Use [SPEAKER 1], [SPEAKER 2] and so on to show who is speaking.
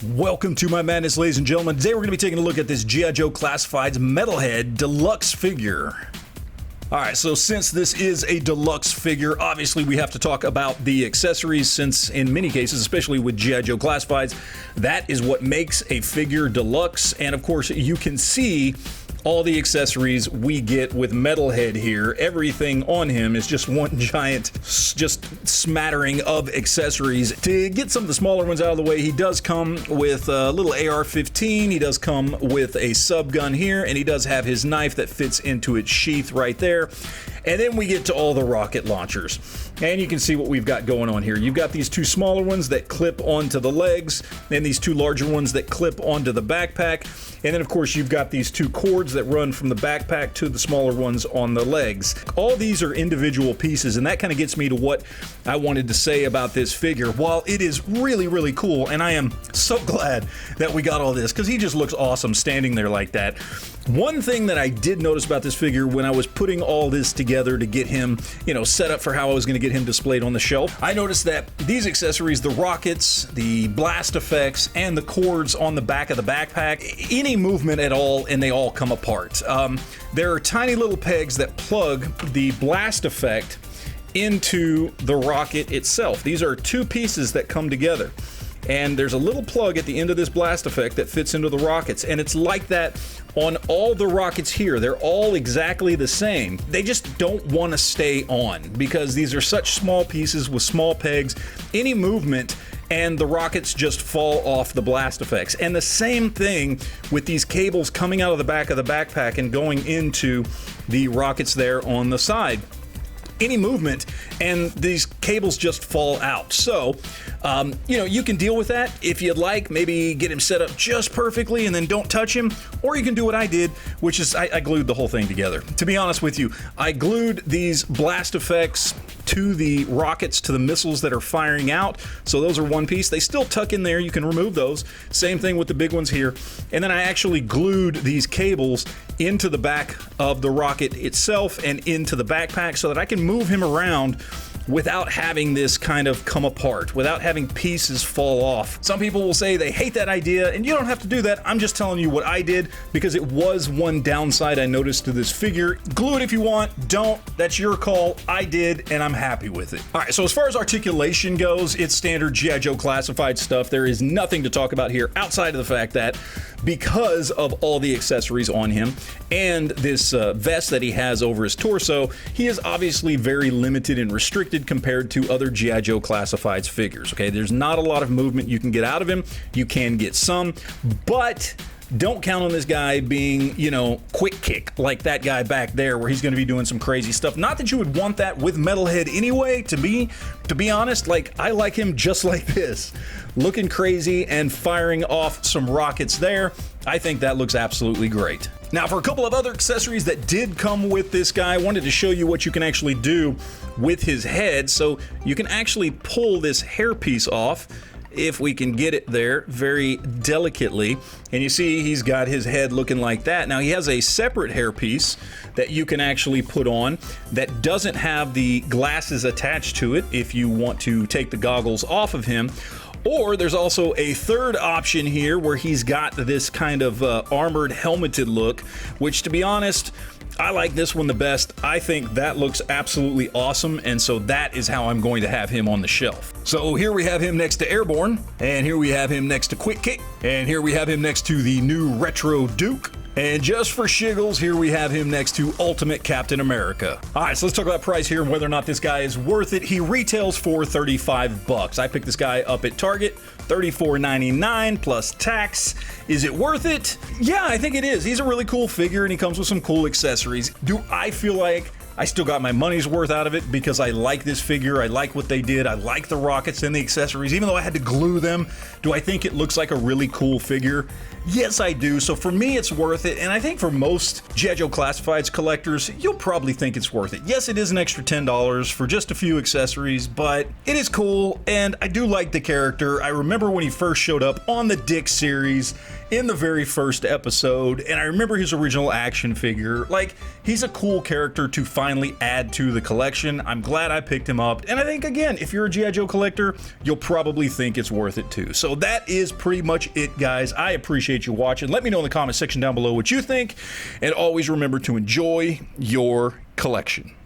[SPEAKER 1] Welcome to my madness, ladies and gentlemen. Today we're going to be taking a look at this G.I. Joe Classifieds Metalhead Deluxe figure. Alright, so since this is a deluxe figure, obviously we have to talk about the accessories, since in many cases, especially with G.I. Joe Classifieds, that is what makes a figure deluxe. And of course, you can see all the accessories we get with Metalhead here. Everything on him is just one giant, just smattering of accessories. To get some of the smaller ones out of the way, he does come with a little AR-15, he does come with a subgun here, and he does have his knife that fits into its sheath right there. And then we get to all the rocket launchers. And you can see what we've got going on here. You've got these two smaller ones that clip onto the legs, and these two larger ones that clip onto the backpack. And then of course you've got these two cords that run from the backpack to the smaller ones on the legs. All these are individual pieces, and that kind of gets me to what I wanted to say about this figure. While it is really, really cool, and I am so glad that we got all this, because he just looks awesome standing there like that. One thing that I did notice about this figure when I was putting all this together to get him, set up for how I was going to get him displayed on the shelf, I noticed that these accessories, the rockets, the blast effects, and the cords on the back of the backpack, any movement at all, and they all come apart. There are tiny little pegs that plug the blast effect into the rocket itself. These are two pieces that come together. And there's a little plug at the end of this blast effect that fits into the rockets, and it's like that on all the rockets here. They're all exactly the same. They just don't want to stay on because these are such small pieces with small pegs. Any movement and the rockets just fall off the blast effects. And the same thing with these cables coming out of the back of the backpack and going into the rockets there on the side. Any movement and these cables just fall out. So, you can deal with that if you'd like. Maybe get him set up just perfectly and then don't touch him. Or you can do what I did, which is I glued the whole thing together. To be honest with you, I glued these blast effects to the rockets, to the missiles that are firing out. So those are one piece. They still tuck in there. You can remove those. Same thing with the big ones here. And then I actually glued these cables into the back of the rocket itself and into the backpack so that I can move him around without having this kind of come apart, without having pieces fall off. Some people will say they hate that idea, and you don't have to do that. I'm just telling you what I did because it was one downside I noticed to this figure. Glue it if you want, don't. That's your call. I did, and I'm happy with it. All right, so as far as articulation goes, it's standard G.I. Joe Classified stuff. There is nothing to talk about here outside of the fact that because of all the accessories on him and this vest that he has over his torso, he is obviously very limited and restricted compared to other G.I. Joe Classifieds figures, okay? There's not a lot of movement you can get out of him. You can get some, but don't count on this guy being, quick kick like that guy back there where he's going to be doing some crazy stuff. Not that you would want that with Metalhead anyway, to be honest. I like him just like this, looking crazy and firing off some rockets there. I think that looks absolutely great. Now, for a couple of other accessories that did come with this guy, I wanted to show you what you can actually do with his head. So you can actually pull this hairpiece off, if we can get it there very delicately. And you see he's got his head looking like that. Now he has a separate hairpiece that you can actually put on that doesn't have the glasses attached to it if you want to take the goggles off of him. Or there's also a third option here where he's got this kind of armored helmeted look, which, to be honest, I like this one the best. I think that looks absolutely awesome, and so that is how I'm going to have him on the shelf. So here we have him next to Airborne, and here we have him next to Quick Kick, and here we have him next to the new Retro Duke. And just for shiggles, here we have him next to Ultimate Captain America. All right, so let's talk about price here and whether or not this guy is worth it. He retails for $35. I picked this guy up at Target, $34.99 plus tax. Is it worth it? Yeah, I think it is. He's a really cool figure and he comes with some cool accessories. Do I feel like I still got my money's worth out of it because I like this figure, I like what they did, I like the rockets and the accessories, even though I had to glue them? Do I think it looks like a really cool figure? Yes, I do. So for me, it's worth it, and I think for most G.I. Joe Classifieds collectors, you'll probably think it's worth it. Yes, it is an extra $10 for just a few accessories, but it is cool, and I do like the character. I remember when he first showed up on the Dick series in the very first episode, and I remember his original action figure. Like, he's a cool character to find finally add to the collection. I'm glad I picked him up, and I think, again, if you're a G.I. Joe collector, you'll probably think it's worth it too. So that is pretty much it, guys. I appreciate you watching. Let me know in the comment section down below what you think, and always remember to enjoy your collection.